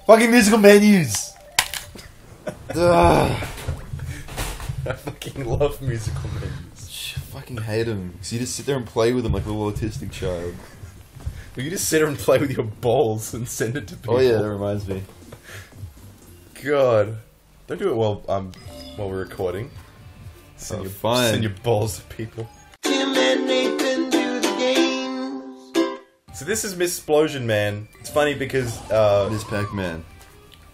Fucking musical menus! I fucking love musical menus. I fucking hate them. So you just sit there and play with them like a little autistic child. Well, you just sit there and play with your balls and send it to people. Oh yeah, that reminds me. God. Don't do it while we're recording. Send your balls to people. Tim and Nathan do the games. So this is Miss Splosion, man. It's funny because Miss Pac-Man.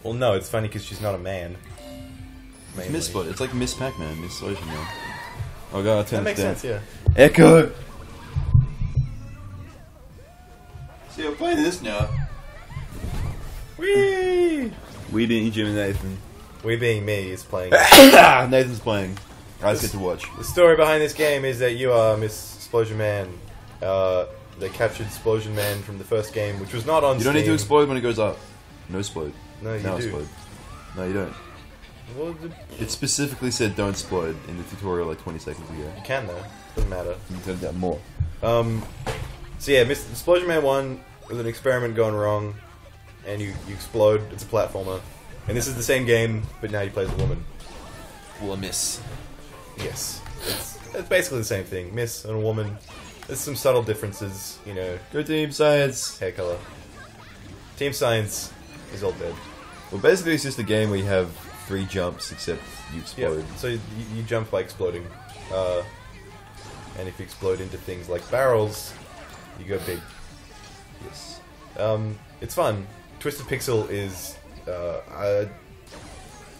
well, no, it's funny because she's not a man. It's Miss Splosion. It's like Miss Pac-Man, Miss Splosion, man. Oh god, I'll turn That makes this down. sense, yeah. Echo! See, I'm playing this now. Whee! We being Jim and Nathan. We being me is playing. Nathan's playing. I just get to watch. The story behind this game is that you are Miss Splosion Man. They captured Splosion Man from the first game, which was not on You don't Steam. need to explode when it goes up. No explode. No, you now do. explode. No, you don't. Well, It specifically said don't explode in the tutorial like 20 seconds ago. you can though. Doesn't matter. You can turn it down more. So yeah, Splosion Man 1 was an experiment gone wrong, and you explode. It's a platformer. And this is the same game, but now you play as a woman. Well, a miss. Yes. It's basically the same thing. Miss and a woman. There's some subtle differences, you know, Go Team Science! hair color. Team Science is all dead. Well, basically it's just a game where you have 3 jumps except you Yeah, explode. so you jump by exploding. And if you explode into things like barrels, you go big. Yes. It's fun. Twisted Pixel is... I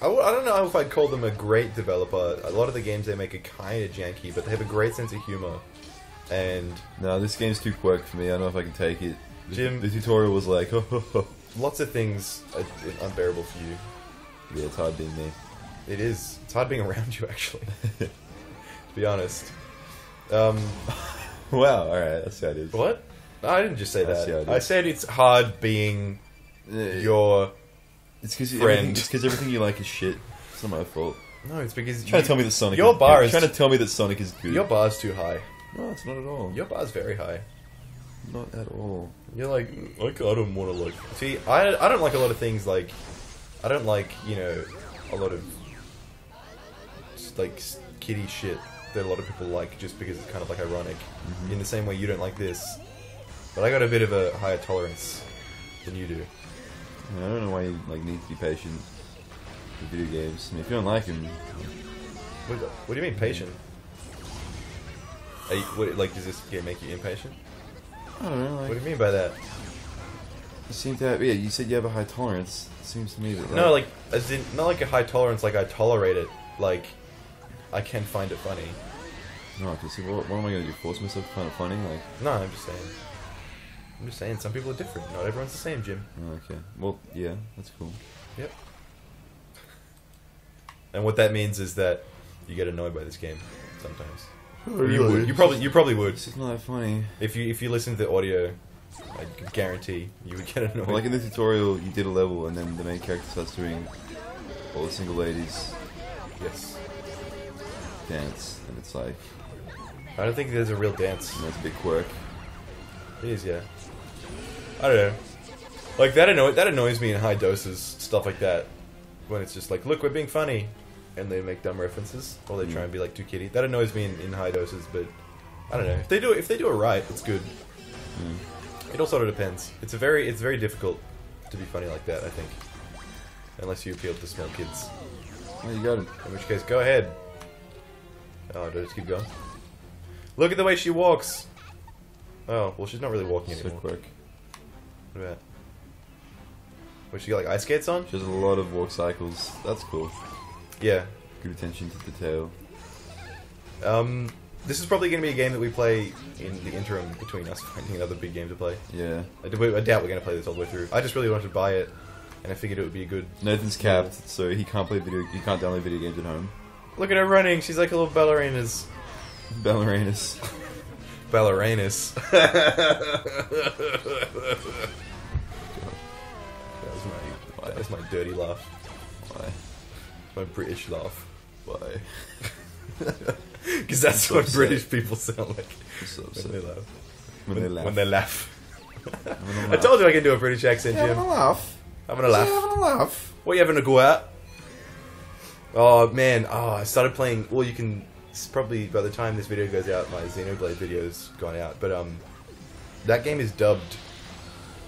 don't know if I'd call them a great developer. A lot of the games they make are kind of janky, but they have a great sense of humor. And No, this game's too quirk for me. I don't know if I can take it. Jim- The tutorial was like, lots of things are unbearable for you. yeah, it's hard being me. It is. It's hard being around you, actually. To be honest. Um, Wow, alright, that's how it is. what? No, I didn't just say That's the that. idea. I said it's hard being your... It's because friend. everything you like is shit. It's not my fault. No, it's because Trying to tell me that Sonic your is bar good. is... Trying to tell me that Sonic is good. Your bar's too high. No, it's not at all. Your bar's very high. Not at all. You're like I don't want to like... See, I don't like a lot of things like... I don't like, you know, a lot of like kiddie shit that a lot of people like just because it's kind of like ironic. In the same way you don't like this. But I got a bit of a higher tolerance than you do. I don't know why you like need to be patient with video games. I mean, if you don't like them, What do you mean patient? Are you, like, does this game make you impatient? I don't know. What Like, do you mean by that? you seem to have. Yeah, you said you have a high tolerance. It seems to me that. No, like, as in, not like a high tolerance, like I tolerate it. Like, I can find it funny. No, because what am I going to do? Force myself to find it funny? Like, No, I'm just saying. I'm just saying, some people are different. Not everyone's the same, Jim. oh, okay. Well, yeah, that's cool. Yep. And what that means is that you get annoyed by this game sometimes. You would. You probably would. It's just not that funny. If you listen to the audio, I can guarantee you would get annoyed. Well, like in the tutorial, you did a level, and then the main character starts doing all the single ladies Yes. dance, and it's like, I don't think there's a real dance. that's a big quirk. It is, yeah. I don't know. Like that annoys me in high doses, stuff like that. When it's just like, look, we're being funny, and they make dumb references, or they try and be like too kiddie. That annoys me in high doses, but I don't know. If they do it right, it's good. It all sort of depends. It's very difficult to be funny like that, I think, unless you appeal to small kids. Oh, you got it. In which case, go ahead. Oh, do I just keep going? Look at the way she walks. Oh, well, she's not really walking So anymore. quirk. What about? What, she got like ice skates on? She has a lot of walk cycles. That's cool. Yeah. Good attention to detail. This is probably going to be a game that we play in the interim between us finding another big game to play. Yeah. I doubt we're going to play this all the way through. I just really wanted to buy it, and I figured it would be a good... Nathan's capped, so he can't download video games at home. Look at her running. She's like a little ballerinas. Ballerinas. Ballerinas. That was my dirty laugh. Why? My British laugh. Why? Because that's So what upset. British people sound like I'm so when upset. they laugh. When they laugh. When they laugh. I'm gonna I told you I can do a British accent, Yeah, I'm Jim. gonna laugh. Having a laugh. Having a laugh. What are you having a go at? Oh man, I started playing. Well, you can probably by the time this video goes out, my Xenoblade video's gone out. But that game is dubbed,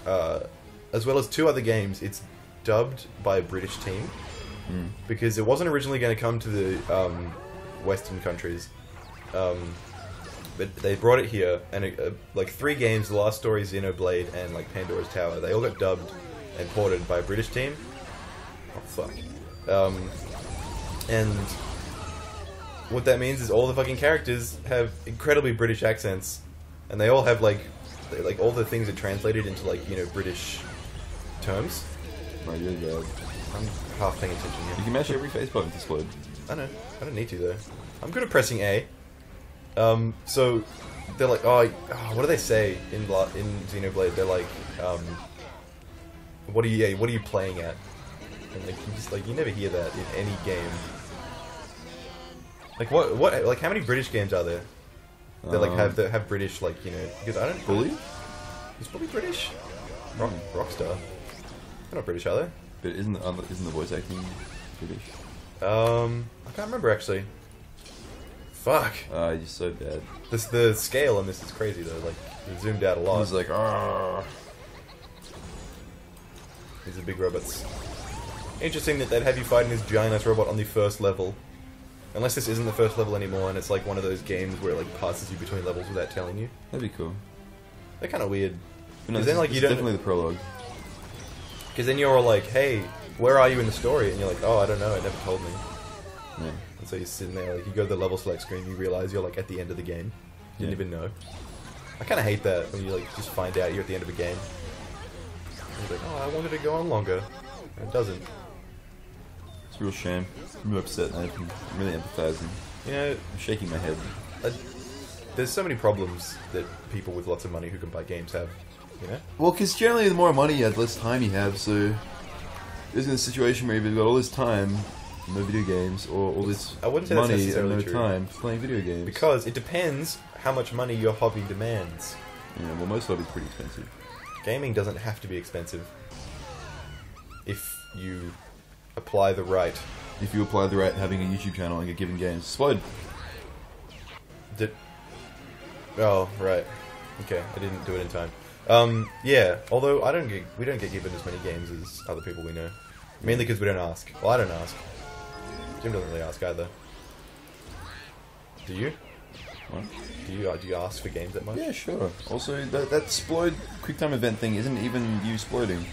as well as 2 other games. It's dubbed by a British team because it wasn't originally going to come to the Western countries, but they brought it here. And like 3 games, The Last Story, Xenoblade, and like Pandora's Tower, they all got dubbed and ported by a British team. Oh fuck. And what that means is all the fucking characters have incredibly British accents, and they all have like all the things are translated into like, you know, British terms. Right, you're good. I'm half paying attention here. You can mash every face button to explode. I know. I don't need to though. I'm good at pressing A. So they're like, what do they say in Xenoblade? They're like, what are you playing at? And like you never hear that in any game. Like what like how many British games are there that like have British, like, you know, because I don't. Bully? Is Bully British? Rockstar. They're not British, are they? But isn't the voice acting British? I can't remember actually. Fuck. You're so bad. The scale on this is crazy though. Like it zoomed out a lot. He's like, ah. These are big robots. Interesting that they'd have you fighting this giant-ass robot on the first level. Unless this isn't the first level anymore and it's like one of those games where it like passes you between levels without telling you. That'd be cool. They're kind of weird. But no, then like you don't. Definitely the prologue. Because then you're all like, hey, where are you in the story? And you're like, oh, I don't know, it never told me. Yeah. And so you're sitting there, like, you go to the level select screen, you realize you're like at the end of the game. You didn't even know. I kind of hate that when you like just find out you're at the end of a game. And you're like, oh, I wanted to go on longer. And it doesn't. It's a real shame. I'm really upset and I'm really empathizing. You know, I'm shaking my head. there's so many problems that people with lots of money who can buy games have. You know? Well, because generally the more money you have, the less time you have, so there's in a situation where you've got all this time, no video games, or all this I wouldn't say that's money and necessarily no true. time for playing video games. Because it depends how much money your hobby demands. Yeah, well, most hobbies are pretty expensive. Gaming doesn't have to be expensive if you apply the right. If you apply the right having a YouTube channel and get given games, explode. Oh, right. Okay, I didn't do it in time. Yeah, although we don't get given as many games as other people we know. Mainly because we don't ask. Well, I don't ask. Jim doesn't really ask either. Do you? What? Do you ask for games that much? Yeah, sure. Also, that Splode QuickTime event thing isn't even you exploding.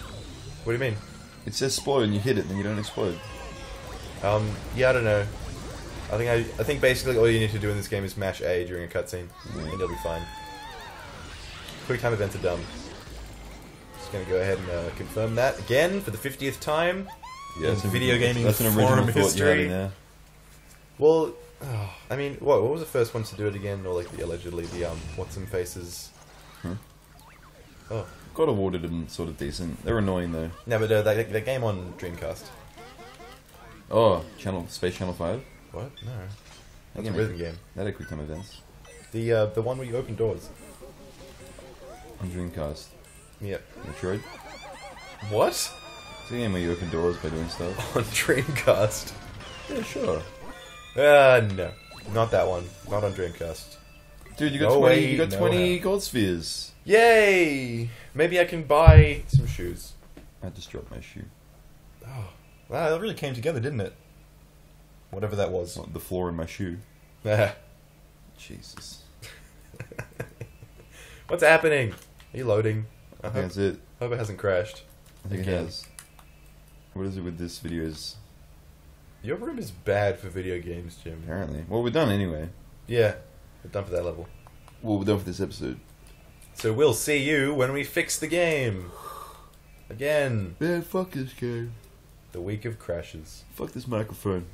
What do you mean? It says explode and you hit it and then you don't explode. Yeah, I don't know. I think basically all you need to do in this game is mash A during a cutscene, and you'll be fine. QuickTime events are dumb. Just gonna go ahead and confirm that again for the 50th time. Yeah, in video gaming that's an forum original thought you had in history. there. Well, I mean, what was the first ones to do it again? Or like allegedly the what's some faces? Oh, God of War did them sort of decent. They're annoying though. no, but that game on Dreamcast. Oh, Space Channel 5. What? No, that's game a rhythm game. That had QuickTime events. The one where you open doors. On Dreamcast. Yep. Metroid. What? It's a game where you open doors by doing stuff. On Dreamcast? Yeah, sure. No, not that one. Not on Dreamcast. Dude, you got No 20. way, You got no 20 how. gold spheres. Yay! Maybe I can buy some shoes. I just dropped my shoe. Oh, wow, that really came together, didn't it? Whatever that was. Not the floor in my shoe. Ah. Jesus. What's happening? Are you loading? I think that's it. Hope it hasn't crashed. I think Again. it has. What is it with this videos? Your room is bad for video games, Jim. Apparently. Well, we're done anyway. Yeah, we're done for that level. Well, we're done for this episode. So we'll see you when we fix the game. Again. Man, fuck this game. The week of crashes. Fuck this microphone.